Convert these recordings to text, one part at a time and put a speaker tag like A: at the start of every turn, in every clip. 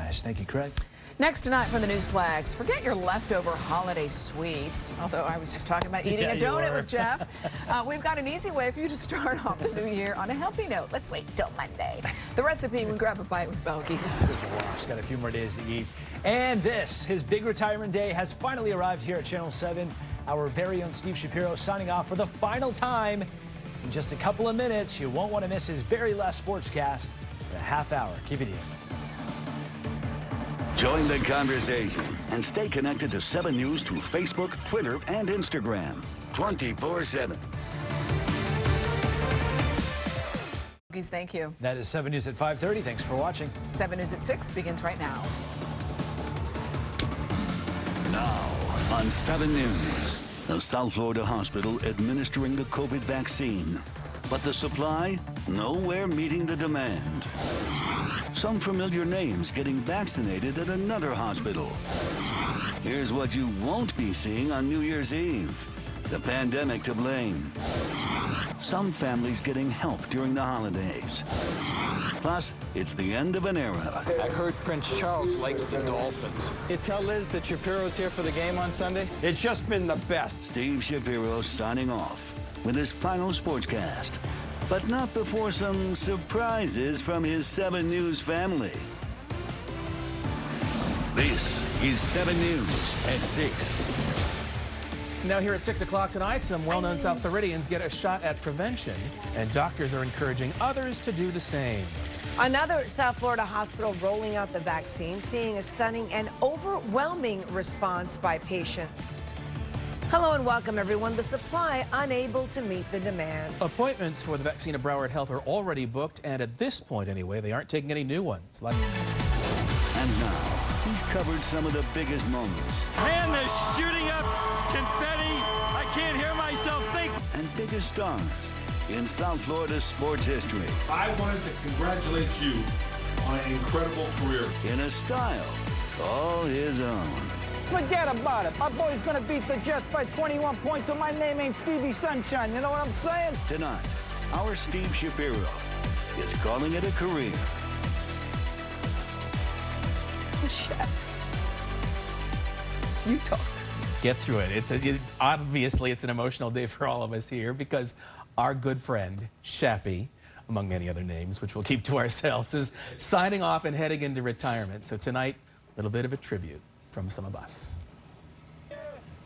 A: nice. Thank you, Craig.
B: Next tonight from the Newsplex, forget your leftover holiday sweets, although I was just talking about eating a donut with Jeff. We've got an easy way for you to start off the new year on a healthy note. Let's wait till Monday. The recipe, we grab a bite with Belgies.
A: Just got a few more days to eat. And this, his big retirement day, has finally arrived here at Channel 7. Our very own Steve Shapiro signing off for the final time. In just a couple of minutes, you won't want to miss his very last sportscast in a half hour. Keep it here.
C: Join the conversation and stay connected to 7 News through Facebook, Twitter, and Instagram 24/7.
B: Thank you.
A: That is 7 News at 5:30. Thanks for watching.
B: 7 News at 6 begins right now.
C: Now on 7 News, the South Florida hospital administering the COVID vaccine. But the supply nowhere meeting the demand. Some familiar names getting vaccinated at another hospital. Here's what you won't be seeing on New Year's Eve. The pandemic to blame. Some families getting help during the holidays. Plus, it's the end of an era.
D: I heard Prince Charles likes the Dolphins.
E: You tell Liz that Shapiro's here for the game on Sunday?
D: It's just been the best.
C: Steve Shapiro signing off with his final sportscast. But not before some surprises from his 7 News family. This is 7 News at 6.
F: Now here at 6 o'clock tonight, some well-known South Floridians get a shot at prevention, and doctors are encouraging others to do the same.
G: Another South Florida hospital rolling out the vaccine, seeing a stunning and overwhelming response by patients. Hello and welcome, everyone. The supply unable to meet the demand.
F: Appointments for the vaccine at Broward Health are already booked, and at this point anyway, they aren't taking any new ones.
C: And now, he's covered some of the biggest moments.
H: Man, they're shooting up confetti. I can't hear myself think.
C: And biggest stars in South Florida sports history.
I: I wanted to congratulate you on an incredible career.
C: In a style all his own.
E: Forget about it. My boy's gonna beat the Jets by 21 points, so my name ain't Stevie Sunshine. You know what I'm saying?
C: Tonight, our Steve Shapiro is calling it a career.
B: You talk.
F: Get through it. Obviously, it's an emotional day for all of us here because our good friend, Shappy, among many other names, which we'll keep to ourselves, is signing off and heading into retirement. So tonight, a little bit of a tribute from some of us.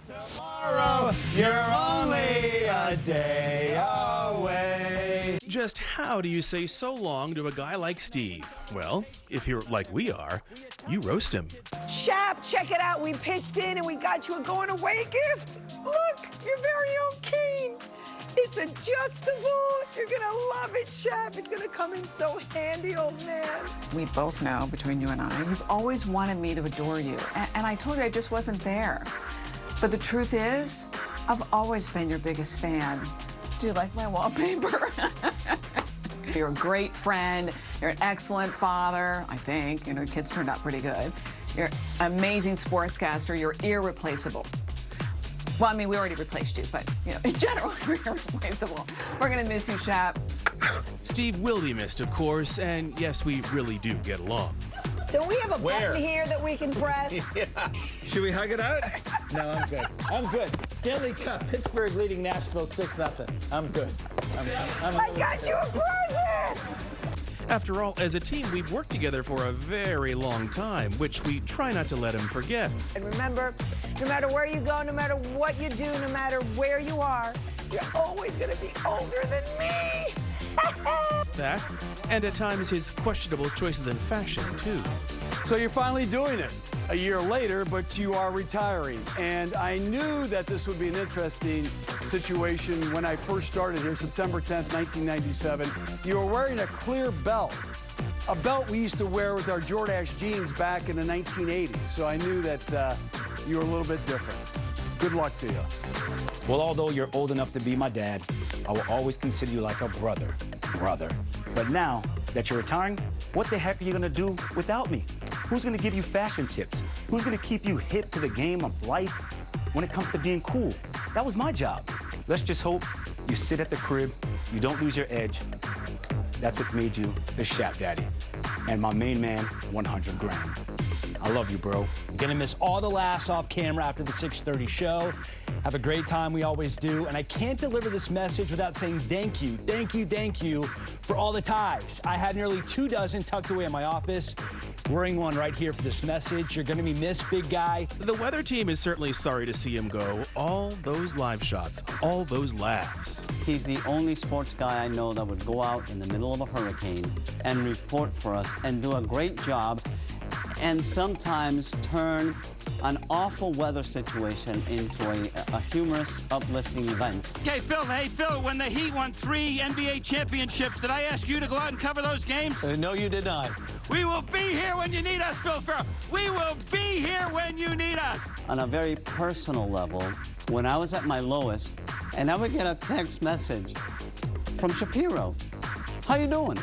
D: Tomorrow, you're only a day away.
J: Just how do you say so long to a guy like Steve? Well, if you're like we are, you roast him.
G: Shap, check it out. We pitched in and we got you a going-away gift. Look, your very own cane. It's adjustable. You're gonna love it, Shap. It's gonna come in so handy, old man.
B: We both know, between you and I, you've always wanted me to adore you. And I told you I just wasn't there. But the truth is, I've always been your biggest fan. Do you like my wallpaper? You're a great friend. You're an excellent father, I think. You know, your kids turned out pretty good. You're an amazing sportscaster. You're irreplaceable. Well, I mean, we already replaced you, but, you know, in general, you're irreplaceable. We're going to miss you, Shap.
J: Steve will be missed, of course, and yes, we really do get along.
G: Do we have a button here that we can press?
D: Yeah. Should we hug it out? No, I'm good. I'm good. Stanley Cup, Pittsburgh leading Nashville 6-0. I'm good.
G: I got you a present!
J: After all, as a team, we've worked together for a very long time, which we try not to let him forget.
G: And remember, no matter where you go, no matter what you do, no matter where you are, you're always going to be older than me.
J: That, and at times his questionable choices in fashion, too.
H: So you're finally doing it a year later, but you are retiring. And I knew that this would be an interesting situation when I first started here, September 10th, 1997. You were wearing a clear belt, a belt we used to wear with our Jordache jeans back in the 1980s. So I knew that you were a little bit different. Good luck to you.
K: Well, although you're old enough to be my dad, I will always consider you like a brother. But now that you're retiring, what the heck are you gonna do without me? Who's gonna give you fashion tips? Who's gonna keep you hip to the game of life when it comes to being cool? That was my job. Let's just hope you sit at the crib, you don't lose your edge. That's what made you the Shap Daddy. and my main man, 100 grand. I love you, bro.
A: Gonna miss all the laughs off camera after the 6:30 show. Have a great time, we always do. And I can't deliver this message without saying thank you, thank you, thank you for all the ties. I had nearly 24 tucked away in my office. Wearing one right here for this message. You're gonna be missed, big guy.
J: The weather team is certainly sorry to see him go. All those live shots, all those laughs.
L: He's the only sports guy I know that would go out in the middle of a hurricane and report for us and do a great job, and sometimes turn an awful weather situation into a humorous, uplifting event.
M: Hey, Phil, when the Heat won 3 NBA championships, did I ask you to go out and cover those games?
L: No, you did not.
M: We will be here when you need us, Phil Farrell. We will be here when you need us.
L: On a very personal level, when I was at my lowest, and I would get a text message from Shapiro, "How you doing?"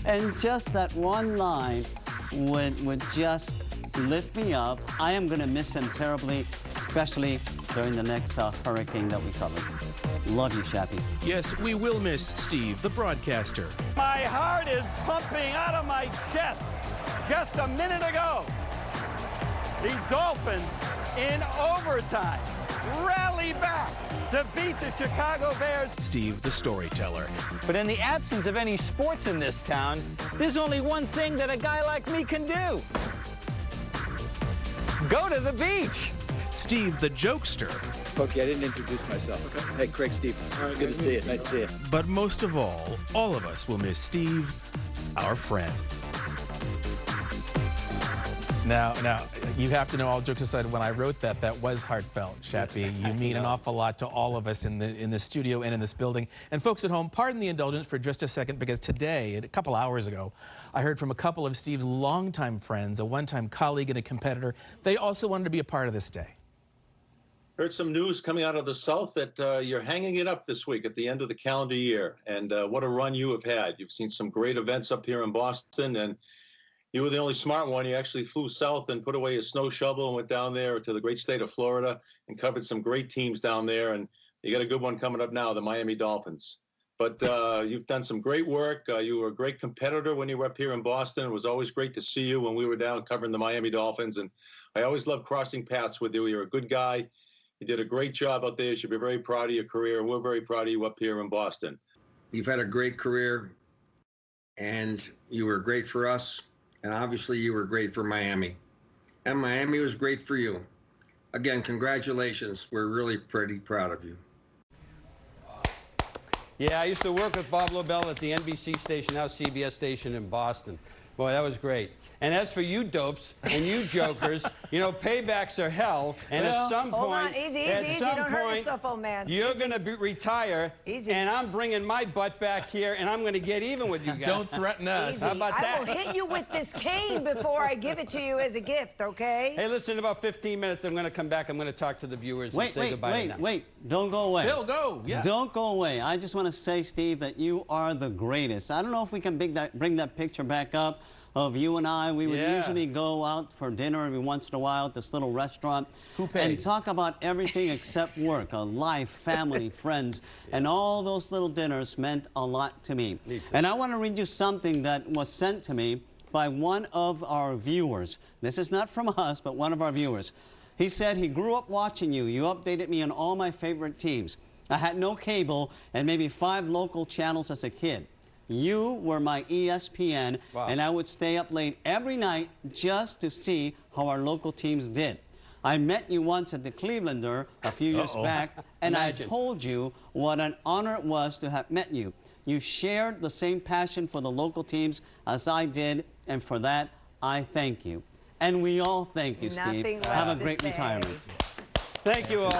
L: And just that one line would just lift me up. I am going to miss him terribly, especially during the next hurricane that we cover. Love you, Shappy.
J: Yes, we will miss Steve, the broadcaster.
E: My heart is pumping out of my chest. Just a minute ago, the Dolphins in overtime rally back to beat the Chicago Bears.
J: Steve, the storyteller.
E: But in the absence of any sports in this town, there's only one thing that a guy like me can do. Go to the beach.
J: Steve, the jokester.
E: Okay, I didn't introduce myself. Okay. Hey, Craig Stevens. Good to see you. Nice to see you.
J: But most of all of us will miss Steve, our friend. Now, you have to know, all jokes aside, when I wrote that was heartfelt, Shappy. You mean an awful lot to all of us in the studio and in this building. And folks at home, pardon the indulgence for just a second, because today, a couple hours ago, I heard from a couple of Steve's longtime friends, a one-time colleague and a competitor. They also wanted to be a part of this day.
I: Heard some news coming out of the South that you're hanging it up this week at the end of the calendar year. And what a run you have had. You've seen some great events up here in Boston, and you were the only smart one. You actually flew south and put away a snow shovel and went down there to the great state of Florida and covered some great teams down there. And you got a good one coming up now, the Miami Dolphins. But you've done some great work. You were a great competitor when you were up here in Boston. It was always great to see you when we were down covering the Miami Dolphins. And I always loved crossing paths with you. You're a good guy. You did a great job out there. You should be very proud of your career. We're very proud of you up here in Boston.
N: You've had a great career, and you were great for us. And obviously you were great for Miami. And Miami was great for you. Again, congratulations. We're really pretty proud of you.
O: Yeah, I used to work with Bob Lobel at the NBC station, now CBS station in Boston. Boy, that was great. And as for you dopes and you jokers, you know, paybacks are hell. And at some point,
G: hold on, easy, don't hurt yourself, old man.
O: You're going to retire, and I'm bringing my butt back here, and I'm going to get even with you guys.
F: Don't threaten us.
G: Easy.
O: How about that?
G: I will hit you with this cane before I give it to you as a gift, okay?
O: Hey, listen, in about 15 minutes, I'm going to come back. I'm going to talk to the viewers and say goodbye to them.
L: Wait. Don't go away.
F: Phil, go. Yeah.
L: Don't go away. I just want to say, Steve, that you are the greatest. I don't know if we can bring that picture back up of you and I. We would usually go out for dinner every once in a while at this little restaurant.
F: Who paid?
L: And talk about everything except work, life, family, friends, and all those little dinners meant a lot to me. And I want to read you something that was sent to me by one of our viewers. This is not from us, but one of our viewers. He said he grew up watching you. You updated me on all my favorite teams. I had no cable and maybe 5 local channels as a kid. You were my ESPN, and I would stay up late every night just to see how our local teams did. I met you once at the Clevelander a few years back, and I told you what an honor it was to have met you. You shared the same passion for the local teams as I did, and for that, I thank you. And we all thank you, Steve. Have a great retirement.
O: Thank you all.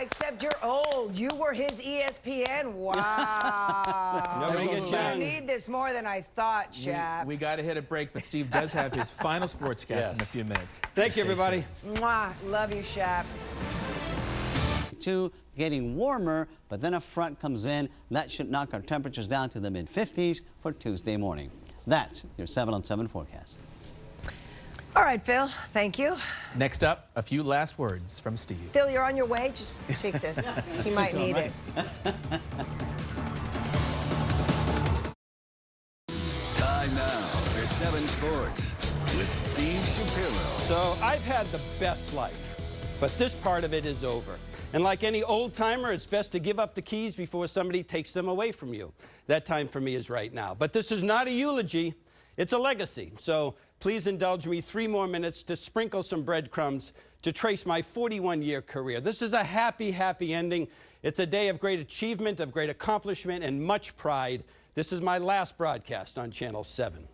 G: Except you're old. You were his ESPN. Wow. I need this more than I thought, Shap.
F: We got to hit a break, but Steve does have his final sportscast in a few minutes.
O: Thank you, everybody.
G: Mwah. Love you, Shap.
L: Getting warmer, but then a front comes in. That should knock our temperatures down to the mid-50s for Tuesday morning. That's your 7 on 7 forecast.
G: All right, Phil. Thank you.
F: Next up, a few last words from Steve.
G: Phil, you're on your way. Just take this. He might need it.
C: Sports with Steve Shapiro.
O: So I've had the best life, but this part of it is over. And like any old timer, it's best to give up the keys before somebody takes them away from you. That time for me is right now. But this is not a eulogy, it's a legacy. So please indulge me 3 more minutes to sprinkle some breadcrumbs to trace my 41-year career. This is a happy, happy ending. It's a day of great achievement, of great accomplishment, and much pride. This is my last broadcast on Channel 7.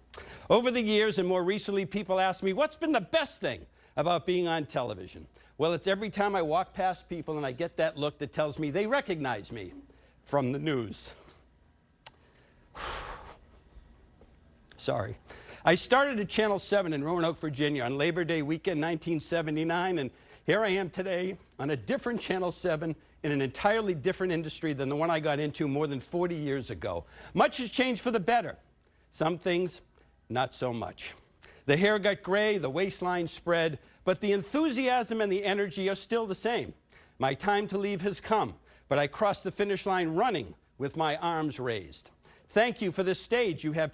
O: Over the years, and more recently, people ask me, what's been the best thing about being on television? Well, it's every time I walk past people and I get that look that tells me they recognize me from the news. Sorry. I started at Channel 7 in Roanoke, Virginia on Labor Day weekend 1979, and here I am today on a different Channel 7 in an entirely different industry than the one I got into more than 40 years ago. Much has changed for the better. Some things, not so much. The hair got gray, the waistline spread, but the enthusiasm and the energy are still the same. My time to leave has come, but I crossed the finish line running with my arms raised. Thank you for this stage you have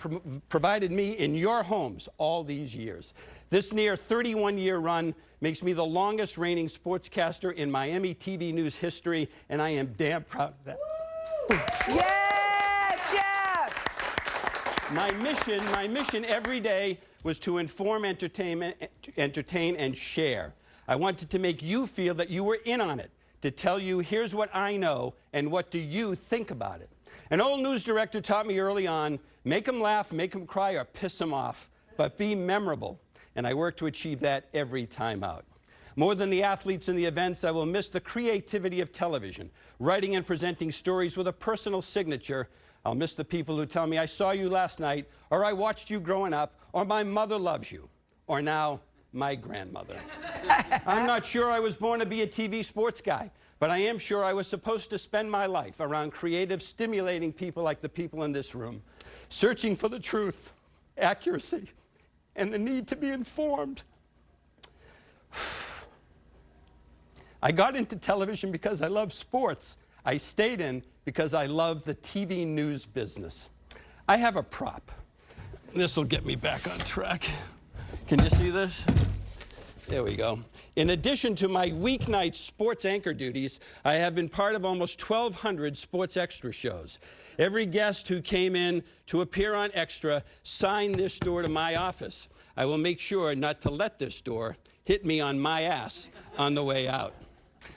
O: provided me in your homes all these years. This near 31-year run makes me the longest reigning sportscaster in Miami TV news history, and I am damn proud of that.
G: Yes, Chef!
O: My mission every day was to inform, entertain, and share. I wanted to make you feel that you were in on it, to tell you, here's what I know, and what do you think about it? An old news director taught me early on, make them laugh, make them cry, or piss them off, but be memorable. And I work to achieve that every time out. More than the athletes and the events, I will miss the creativity of television, writing and presenting stories with a personal signature. I'll miss the people who tell me, I saw you last night, or I watched you growing up, or my mother loves you, or now my grandmother. I'm not sure I was born to be a TV sports guy, but I am sure I was supposed to spend my life around creative, stimulating people like the people in this room, searching for the truth, accuracy, and the need to be informed. I got into television because I love sports. I stayed in because I love the TV news business. I have a prop. This will get me back on track. Can you see this? There we go. In addition to my weeknight sports anchor duties, I have been part of almost 1,200 sports extra shows. Every guest who came in to appear on Extra signed this door to my office. I will make sure not to let this door hit me on my ass on the way out.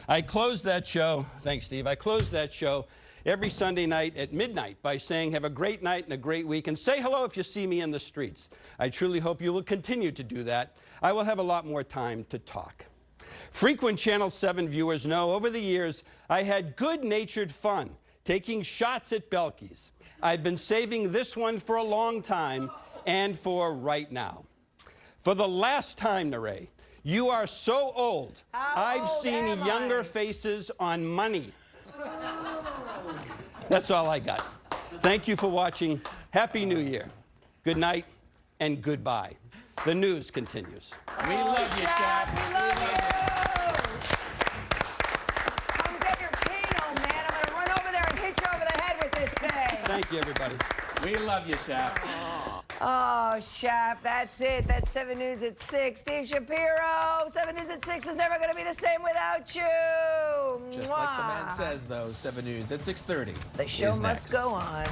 O: I closed that show, thanks Steve, I closed that show every Sunday night at midnight by saying, have a great night and a great week, and say hello if you see me in the streets. I truly hope you will continue to do that. I will have a lot more time to talk. Frequent Channel 7 viewers know over the years I had good-natured fun taking shots at Belkies. I've been saving this one for a long time and for right now. For the last time, Naray, you are so old, I've seen younger faces on money. That's all I got. Thank you for watching. Happy New Year. Good night and goodbye. The news continues.
J: We love you, Shap.
G: We love you. Come get your cane, man. I'm going to run over there and hit you over the head with this thing.
O: Thank you, everybody.
J: We love you, Shap.
G: Oh, Shap, that's it. That's 7 News at 6. Steve Shapiro, 7 News at 6 is never going to be the same without you.
J: Just like the man says, though, 7 News at 6:30.
G: The show must go on.